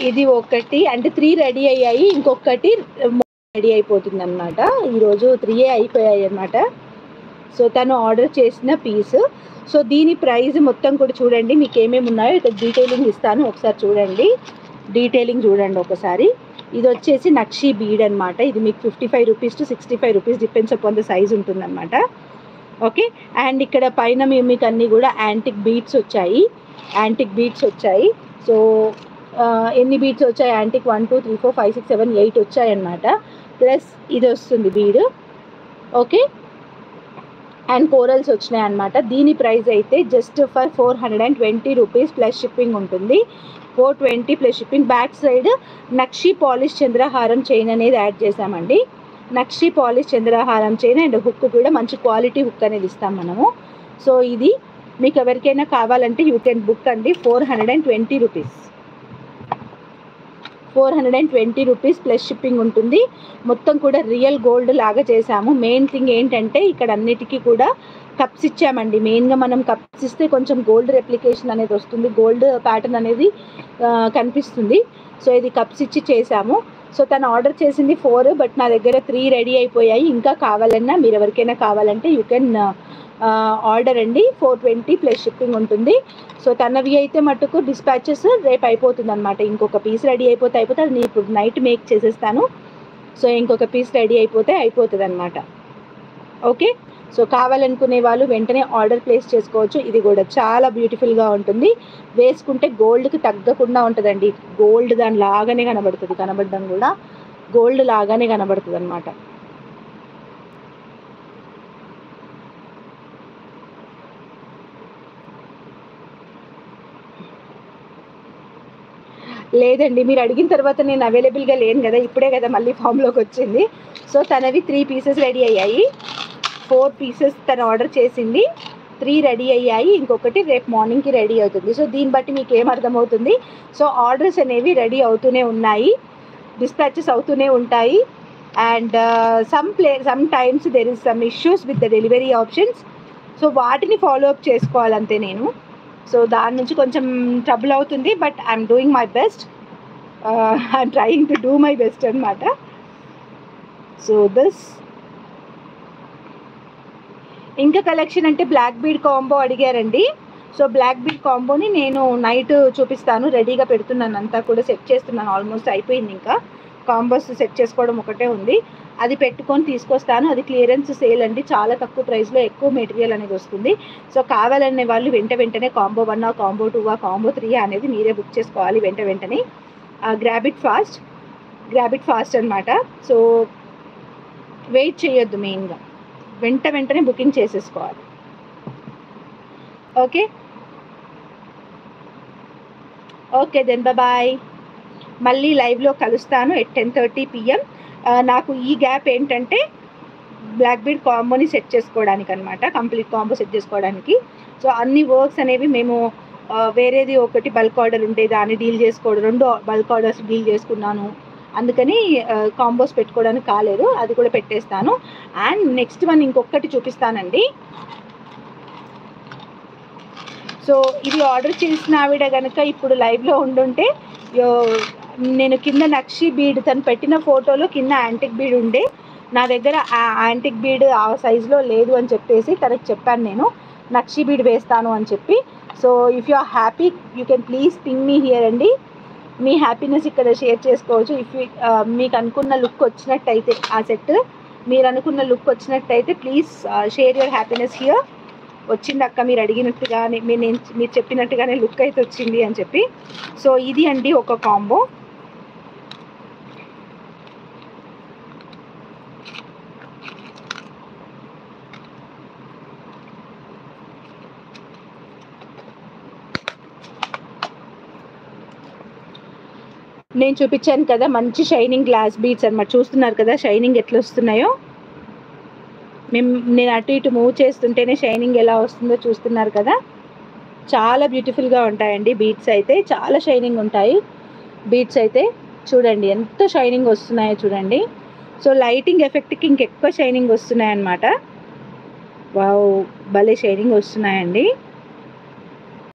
ఇది ఒకటి అంటే 3 రెడీ అయ్యాయి, ఇంకొకటి రెడీ అయిపోతుంది అనమాట. ఈరోజు 3 అయిపోయాయి అనమాట. సో తను ఆర్డర్ చేసిన పీస్. సో దీని ప్రైస్ మొత్తం కూడా చూడండి, మీకు ఏమేమి ఉన్నాయో ఇక్కడ డీటెయిలింగ్ ఇస్తాను, ఒకసారి చూడండి. డీటెయిలింగ్ చూడండి ఒకసారి. ఇది వచ్చేసి నక్షి బీడ్ అనమాట. ఇది మీకు 55 rupees to 65 rupees depends upon the size ఉంటుందన్నమాట. ఓకే, అండ్ ఇక్కడ పైన మీకు అన్నీ కూడా యాంటిక్ బీడ్స్ వచ్చాయి. యాంటిక్ బీడ్స్ వచ్చాయి. సో ఎన్ని బీడ్స్ వచ్చాయి? యాంటిక్ 1 2 3 4 5 6 7 8 వచ్చాయి అన్నమాట. ప్లస్ ఇది వస్తుంది బీడ్. ఓకే, అండ్ కోరల్స్ వచ్చినాయి అనమాట. దీని ప్రైస్ అయితే just for 420 rupees plus shipping ఉంటుంది. 420 ప్లస్ షిప్పింగ్. బ్యాక్ సైడ్ నక్షి పాలిష్ చంద్రహారం చైన్ అనేది యాడ్ చేసామండి. నక్షి పాలిష్ చంద్రహారం చైన్ అండ్ హుక్ కూడా మంచి క్వాలిటీ హుక్ అనేది ఇస్తాం మనము. సో ఇది మీకు ఎవరికైనా కావాలంటే యూ కెన్ బుక్ అండి. 420 రూపీస్, 420 రూపీస్ ప్లస్ షిప్పింగ్ ఉంటుంది. మొత్తం కూడా రియల్ గోల్డ్ లాగా చేసాము. మెయిన్ థింగ్ ఏంటంటే ఇక్కడ అన్నిటికీ కూడా కప్స్ ఇచ్చామండి. మెయిన్గా మనం కప్స్ ఇస్తే కొంచెం గోల్డ్ రెప్లికేషన్ అనేది వస్తుంది, గోల్డ్ ప్యాటర్న్ అనేది కనిపిస్తుంది. సో ఇది కప్స్ ఇచ్చి చేసాము. సో తను ఆర్డర్ చేసింది 4, బట్ నా దగ్గర 3 రెడీ అయిపోయాయి. ఇంకా కావాలన్నా మీరు ఎవరికైనా కావాలంటే యూ కెన్ ఆర్డర్ అండి. 420 ప్లస్ షిప్పింగ్ ఉంటుంది. సో తనవి అయితే మటుకు డిస్పాచెస్ రేపు అయిపోతుంది అనమాట. ఇంకొక పీస్ రెడీ అయిపోతే అది నేను ఇప్పుడు నైట్ మేక్ చేసేస్తాను. సో ఇంకొక పీస్ రెడీ అయిపోతే అయిపోతుంది అనమాట. ఓకే, సో కావాలనుకునే వాళ్ళు వెంటనే ఆర్డర్ ప్లేస్ చేసుకోవచ్చు. ఇది కూడా చాలా బ్యూటిఫుల్గా ఉంటుంది. వేసుకుంటే గోల్డ్కి తగ్గకుండా ఉంటుందండి. గోల్డ్ దాని లాగానే కనబడుతుంది, కనబడడం కూడా గోల్డ్ లాగానే కనబడుతుంది అనమాట. లేదండి, మీరు అడిగిన తర్వాత నేను అవైలబుల్గా లేను కదా, ఇప్పుడే కదా మళ్ళీ ఫామ్లోకి వచ్చింది. సో తనవి 3 పీసెస్ రెడీ అయ్యాయి. 4 పీసెస్ తను ఆర్డర్ చేసింది, 3 రెడీ అయ్యాయి. ఇంకొకటి రేపు మార్నింగ్కి రెడీ అవుతుంది. సో దీన్ని బట్టి మీకు ఏమర్థమవుతుంది? సో ఆర్డర్స్ అనేవి రెడీ అవుతూనే ఉన్నాయి, డిస్పాచెస్ అవుతూనే ఉంటాయి. And some times there is some issues with the delivery options. So వాటిని ఫాలో అప్ చేసుకోవాలంతే నేను. సో దాని నుంచి కొంచెం ట్రబుల్ అవుతుంది, but I'm doing my best. I'm trying to do my best అనమాట. సో దిస్ ఇంకా కలెక్షన్ అంటే బ్లాక్ బీడ్ కాంబో అడిగారండి. సో బ్లాక్ బీడ్ కాంబోని నేను నైట్ చూపిస్తాను, రెడీగా పెడుతున్నాను, అంతా కూడా సెట్ చేస్తున్నాను. ఆల్మోస్ట్ అయిపోయింది, ఇంకా కాంబోస్ సెట్ చేసుకోవడం ఒకటే ఉంది. అది పెట్టుకొని తీసుకొస్తాను. అది క్లియరెన్స్ సేల్ అండి, చాలా తక్కువ ప్రైస్లో ఎక్కువ మెటీరియల్ అనేది వస్తుంది. సో కావాలనే వాళ్ళు వెంటనే కాంబో 1 కాంబో 2 కాంబో 3 అనేది మీరే బుక్ చేసుకోవాలి వెంటనే. గ్రాబ్ ఇట్ ఫాస్ట్ అనమాట. సో వెయిట్ చేయొద్దు, మెయిన్గా వెంటనే బుకింగ్ చేసేసుకోవాలి. Okay then bye. మళ్ళీ లైవ్లో కలుస్తాను at 10:30 PM. నాకు ఈ గ్యాప్ ఏంటంటే బ్లాక్ బీడ్ కాంబోని సెట్ చేసుకోవడానికి అనమాట, కంప్లీట్ కాంబో సెట్ చేసుకోవడానికి. సో అన్ని వర్క్స్ అనేవి మేము వేరేది ఒకటి బల్క్ ఆర్డర్ ఉంటే దాన్ని డీల్ చేసుకోవడం, 2 బల్క్ ఆర్డర్స్ డీల్ చేసుకున్నాను, అందుకని కాంబోస్ పెట్టుకోవడానికి కాలేదు. అది కూడా పెట్టేస్తాను. అండ్ నెక్స్ట్ వన్ ఇంకొకటి చూపిస్తానండి. సో ఇది ఆర్డర్ చేసిన ఆవిడ కనుక ఇప్పుడు లైవ్లో ఉండుంటే, నేను కింద నక్షి బీడ్ తను పెట్టిన ఫోటోలో కింద యాంటిక్ బీడ్ ఉండే, నా దగ్గర ఆ యాంటిక్ బీడ్ ఆ సైజులో లేదు అని చెప్పేసి తనకు చెప్పాను, నేను నక్షి బీడ్ వేస్తాను అని చెప్పి. So if you are happy you can please ping me here అండి. మీ హ్యాపీనెస్ ఇక్కడ షేర్ చేసుకోవచ్చు. ఇఫ్ మీకు అనుకున్న లుక్ వచ్చినట్టయితే, ఆ సెట్ మీరు అనుకున్న లుక్ వచ్చినట్టయితే please share your happiness here. వచ్చింది అక్క, మీరు అడిగినట్టుగానే, మీరు చెప్పినట్టుగానే లుక్ అయితే వచ్చింది అని చెప్పి. సో ఇది అండి ఒక కాంబో. నేను చూపించాను కదా మంచి షైనింగ్ గ్లాస్ బీడ్స్ అనమాట. చూస్తున్నారు కదా షైనింగ్ ఎట్లా వస్తున్నాయో. నేను అటు ఇటు మూవ్ చేస్తుంటేనే షైనింగ్ ఎలా వస్తుందో చూస్తున్నారు కదా. చాలా బ్యూటిఫుల్గా ఉంటాయండి బీడ్స్ అయితే, చాలా షైనింగ్ ఉంటాయి బీడ్స్ అయితే. చూడండి ఎంత షైనింగ్ వస్తున్నాయో చూడండి. సో లైటింగ్ ఎఫెక్ట్కి ఇంకెక్కువ షైనింగ్ వస్తున్నాయి అన్నమాట. వావ్, భలే షైనింగ్ వస్తున్నాయండి.